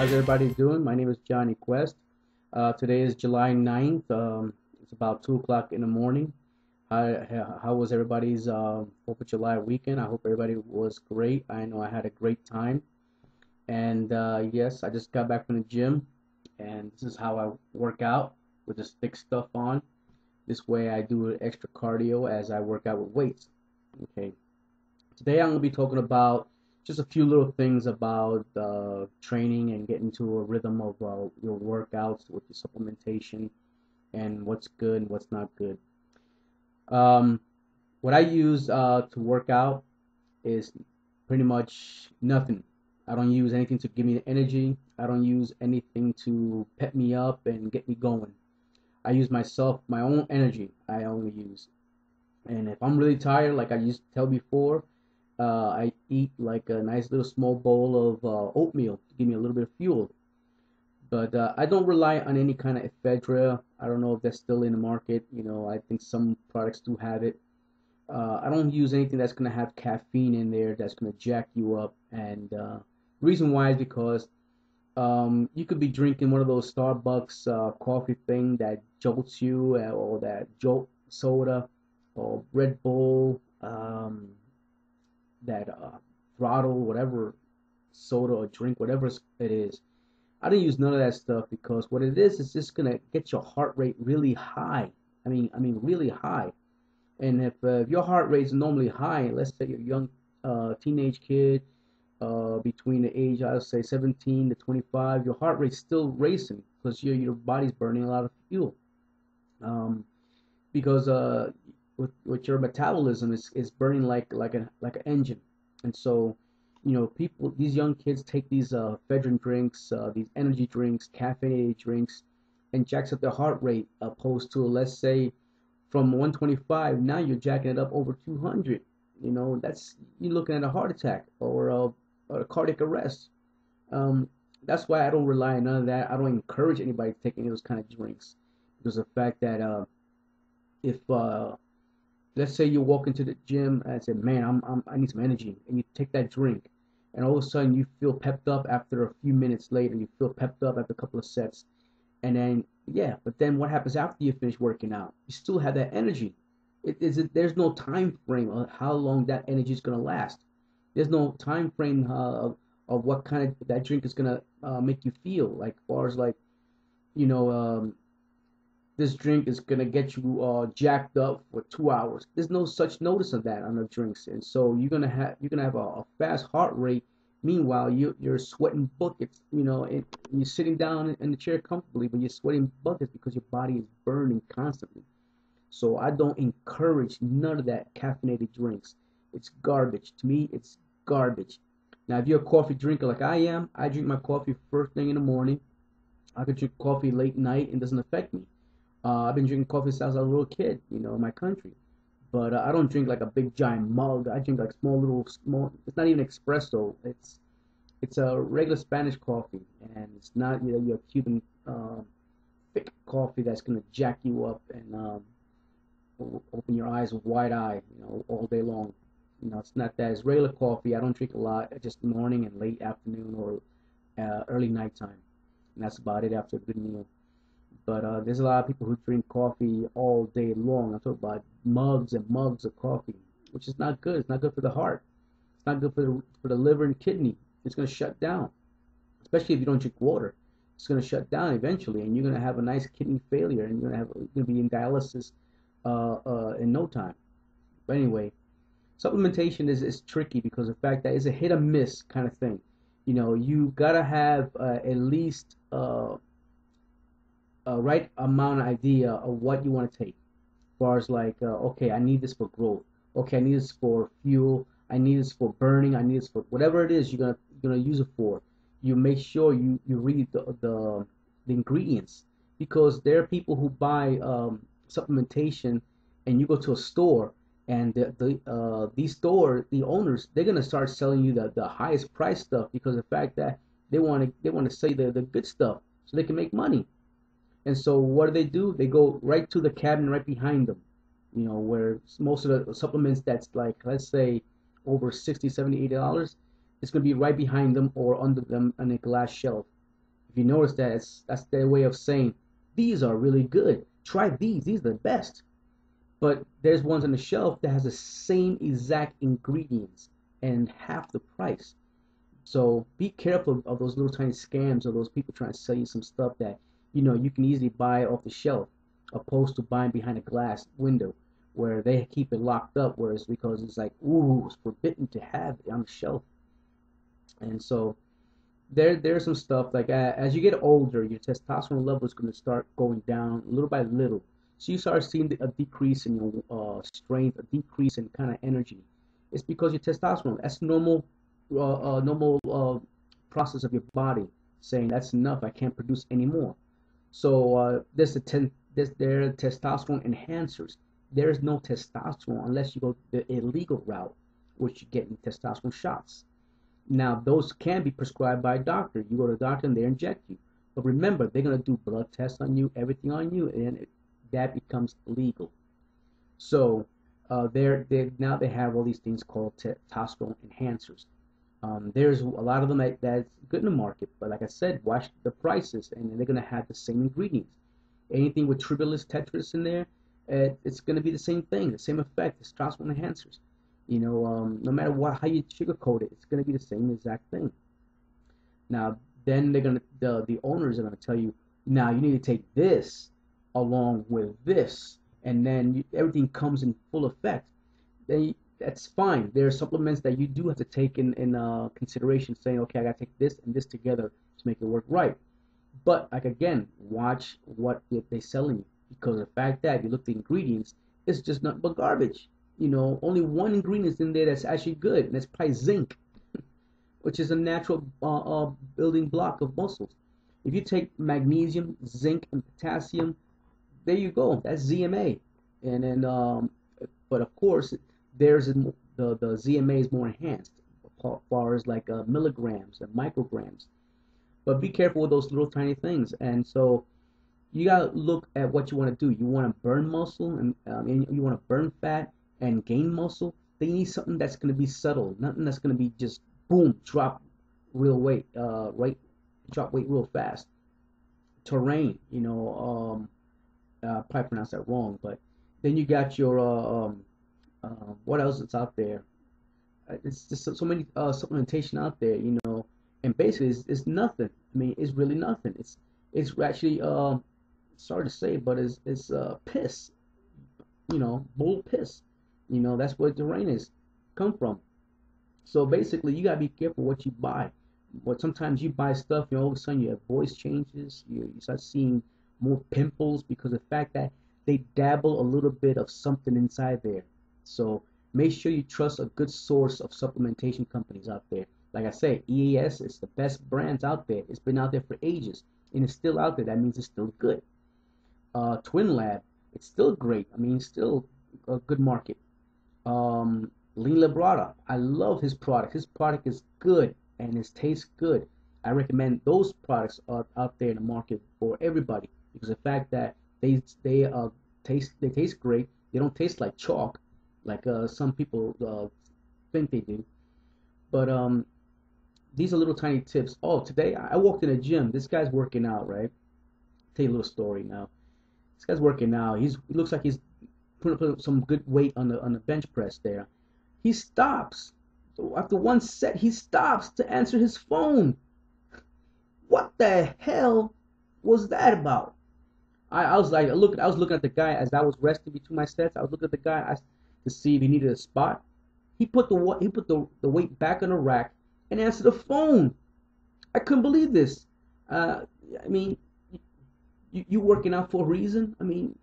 How's everybody doing? My name is Johnny Quest. Today is July 9th. It's about 2 o'clock in the morning. How was everybody's 4th of July weekend? I hope everybody was great. I know I had a great time. And yes, I just got back from the gym, and this is how I work out with this thick stuff on. This way I do extra cardio as I work out with weights. Okay. Today I'm going to be talking about just a few little things about training and getting to a rhythm of your workouts with your supplementation and what's good and what's not good. Um, what I use to work out is pretty much nothing. I don't use anything to give me the energy. I don't use anything to pep me up and get me going. I use myself, my own energy. I only use. And if I'm really tired, like I used to tell before, I eat like a nice little small bowl of oatmeal to give me a little bit of fuel. But I don't rely on any kind of ephedra. I don't know if that's still in the market. I think some products do have it. I don't use anything that's going to have caffeine in there that's going to jack you up. And the reason why is because you could be drinking one of those Starbucks coffee thing that jolts you, or that jolt soda, or Red Bull, that throttle, whatever soda or drink, whatever it is. I don't use none of that stuff because what it is just gonna get your heart rate really high. I mean really high. And if your heart rate is normally high, let's say you're a young teenage kid, between the age, I would say 17 to 25, your heart rate's still racing because your body's burning a lot of fuel. Um, because with your metabolism is burning like an engine, and so people, these young kids take these ephedrine drinks, these energy drinks, caffeinated drinks, and jacks up their heart rate, opposed to, let's say, from 125, now you're jacking it up over 200. That's, you're looking at a heart attack or a cardiac arrest. um, that's why I don't rely on none of that. I don't encourage anybody to take any of those kind of drinks, because of the fact that if let's say you walk into the gym and say, man, I need some energy, and you take that drink, and all of a sudden you feel pepped up after a few minutes later, you feel pepped up after a couple of sets, and then, yeah, but then what happens after you finish working out? You still have that energy. There's no time frame of how long that energy is going to last. There's no time frame of what kind of that drink is going to make you feel, like, as far as, like, you know um, this drink is gonna get you jacked up for 2 hours. There's no such notice of that on the drinks, and so you're gonna have a fast heart rate. Meanwhile, you're sweating buckets. And you're sitting down in the chair comfortably, but you're sweating buckets because your body is burning constantly. So I don't encourage none of that caffeinated drinks. It's garbage. To me, it's garbage. Now, if you're a coffee drinker like I am, I drink my coffee first thing in the morning. I could drink coffee late night and it doesn't affect me. I've been drinking coffee since I was a little kid, in my country. But I don't drink like a big giant mug. I drink like small. It's not even espresso. It's a regular Spanish coffee, and it's not your Cuban thick coffee that's gonna jack you up and open your eyes with wide eye, all day long. It's not that. It's regular coffee. I don't drink a lot. Just morning and late afternoon, or early nighttime, and that's about it after a good meal. But there's a lot of people who drink coffee all day long. I'm talking about mugs and mugs of coffee, which is not good. It's not good for the heart. It's not good for the liver and kidney. It's going to shut down, especially if you don't drink water. It's going to shut down eventually, and you're going to have a nice kidney failure, and you're going to be in dialysis in no time. But anyway, supplementation is tricky because of the fact that it's a hit or miss kind of thing. You gotta have at least a right amount of idea of what you want to take. As far as, like, okay, I need this for growth. Okay, I need this for fuel. I need this for burning. I need this for whatever it is you're gonna use it for. You make sure you read the ingredients, because there are people who buy supplementation, and you go to a store, and the owners, they're gonna start selling you the highest price stuff, because of the fact that they want to say the good stuff so they can make money. And so what do? They go right to the cabinet right behind them, where most of the supplements that's, like, let's say, over 60, 70, $80, it's going to be right behind them or under them on a glass shelf. If you notice that, that's their way of saying these are really good. Try these. These are the best. But there's ones on the shelf that has the same exact ingredients and half the price. So be careful of those little tiny scams or those people trying to sell you some stuff that you can easily buy off the shelf, opposed to buying behind a glass window where they keep it locked up, whereas because it's like, ooh, it's forbidden to have it on the shelf. And so there's some stuff like as you get older, your testosterone level is going to start going down little by little. So you start seeing a decrease in your strength, a decrease in kind of energy. It's because your testosterone. That's normal process of your body saying that's enough. I can't produce anymore. So there are testosterone enhancers. There is no testosterone unless you go the illegal route, which you get in testosterone shots. Now, those can be prescribed by a doctor. You go to a doctor and they inject you. But remember, they're going to do blood tests on you, everything on you, and that becomes illegal. So now they have all these things called testosterone enhancers. There's a lot of them that's good in the market, but like I said, watch the prices, and they're going to have the same ingredients. Anything with tribulus, tetris in there, it's going to be the same thing, the same effect. It's testosterone enhancers. No matter how you sugarcoat it, it's going to be the same exact thing. Now, then the owners are gonna tell you, now you need to take this along with this, and then everything comes in full effect. Then that's fine. There are supplements that you do have to take in consideration, saying, okay, I gotta take this and this together to make it work right. But like again, watch what they're selling you, because the fact that if you look at the ingredients, it's just nothing but garbage. Only one ingredient in there that's actually good, and that's probably zinc, which is a natural building block of muscles. If you take magnesium, zinc, and potassium, there you go. That's ZMA. And then, but of course, there's the ZMA is more enhanced as far as like milligrams and micrograms. But be careful with those little tiny things. And so you gotta look at what you want to do. You want to burn muscle and you want to burn fat and gain muscle. Then you need something that's going to be subtle, nothing that's going to be just boom, drop real weight, drop weight real fast. Terrain, probably pronounced that wrong, but then you got your what else is out there? It's just so many supplementation out there, and basically it's nothing. I mean, it's really nothing. It's actually sorry to say, but it's piss, bull piss. That's where the rain is come from. So basically, you gotta be careful what you buy. But sometimes you buy stuff, all of a sudden you have voice changes. You start seeing more pimples because of the fact that they dabble a little bit of something inside there. So make sure you trust a good source of supplementation companies out there. Like I say, EAS is the best brands out there. It's been out there for ages, and it's still out there. That means it's still good. Twin Lab, it's still great. I mean, it's still a good market. Lean Librata, I love his product. His product is good and it tastes good. I recommend those products out there in the market for everybody because the fact that they taste great. They don't taste like chalk, like some people think they do. But these are little tiny tips. Oh, today I walked in a gym. This guy's working out, right? I'll tell you a little story now. This guy's working out. He looks like he's putting up some good weight on the bench press there. He stops. So after one set, he stops to answer his phone. What the hell was that about? I was like, I was looking at the guy as I was resting between my sets. I was looking at the guy to see if he needed a spot. He put the weight back on the rack and answered the phone. I couldn't believe this. I mean, you working out for a reason? I mean,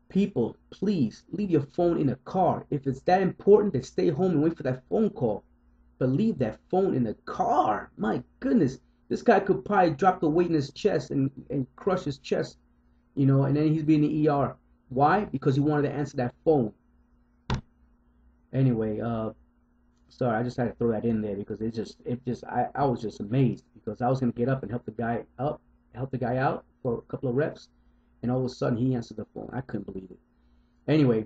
people, please leave your phone in the car. If it's that important, then stay home and wait for that phone call. But leave that phone in the car. My goodness, this guy could probably drop the weight in his chest and crush his chest, and then he's be in the ER. Why? Because he wanted to answer that phone. Anyway, sorry, I just had to throw that in there because I was just amazed because I was gonna get up and help the guy out for a couple of reps, and all of a sudden he answered the phone. I couldn't believe it. Anyway,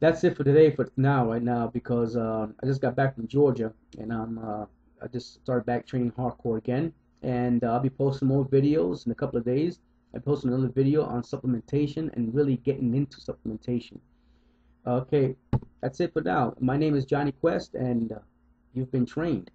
that's it for today, right now, because I just got back from Georgia and I just started back training hardcore again, and I'll be posting more videos in a couple of days. I posted another video on supplementation and really getting into supplementation. Okay, that's it for now. My name is Johnny Quest, and you've been trained.